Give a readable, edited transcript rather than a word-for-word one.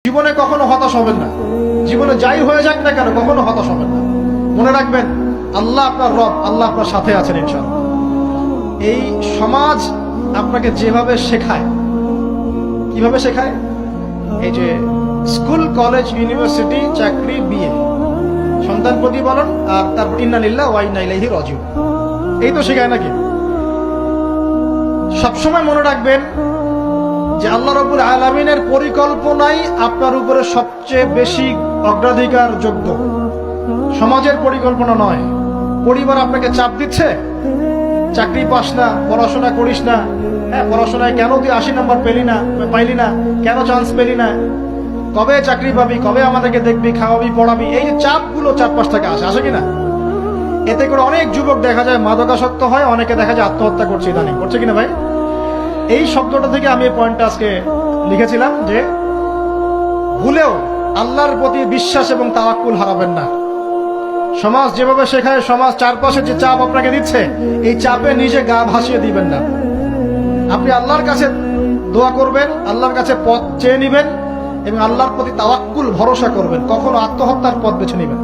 জীবনে কখনো হতাশ হবেন না। জীবনে যাই হয়ে যাক না কেন কখনো হতাশ হবেন না। মনে রাখবেন আল্লাহ আপনার রব, আল্লাহ আপনার সাথে আছেন ইনশাআল্লাহ। এই সমাজ আপনাকে যেভাবে শেখায়, কিভাবে শেখায়, এই যে স্কুল, কলেজ, ইউনিভার্সিটি, চাকরি, বিয়ে, সন্তান প্রতিপালন, আর তারপর ইন্না লিল্লাহি ওয়া ইন্না ইলাইহি রাজিউন, এই তো শেখায় নাকি? সবসময় মনে রাখবেন যে আল্লাহ রাব্বুল আলামিনের পরিকল্পনাই আপনার উপরে সবচেয়ে বেশি অগ্রাধিকার যোগ্য, সমাজের পরিকল্পনা নয়। পরিবার আপনাকে চাপ দিচ্ছে, চাকরি পাস না, পড়াশোনা করিস না, হ্যাঁ পড়াশোনায় কেন তুই 80 নম্বর পাইলি না, কেন চান্স পেলি না, কবে চাকরি পাবি, কবে আমাদেরকে দেখবি, খাওয়াবি, পড়াবি, এই যে চাপগুলো চারপাশ থেকে আসে কিনা, এতে করে অনেক যুবক দেখা যায় মাদকাসক্ত হয়, অনেকে দেখা যায় আত্মহত্যা করছে, ইদানিং করছে কিনা ভাই? এই শব্দটা থেকে আমি এই পয়েন্টটা আজকে লিখেছিলাম যে ভুলেও আল্লাহর প্রতি বিশ্বাস এবং তাওয়াক্কুল হারাবেন না। সমাজ যেভাবে শেখায়, সমাজ চারপাশে যে চাপ আপনাকে দিচ্ছে, এই চাপে নিজে গা ভাসিয়ে দিবেন না। আপনি আল্লাহর কাছে দোয়া করবেন, আল্লাহর কাছে পথ চেয়ে নিবেন এবং আল্লাহর প্রতি তাওয়াক্কুল ভরসা করবেন। কখনো আত্মহত্যার পথ বেছে নিবেন।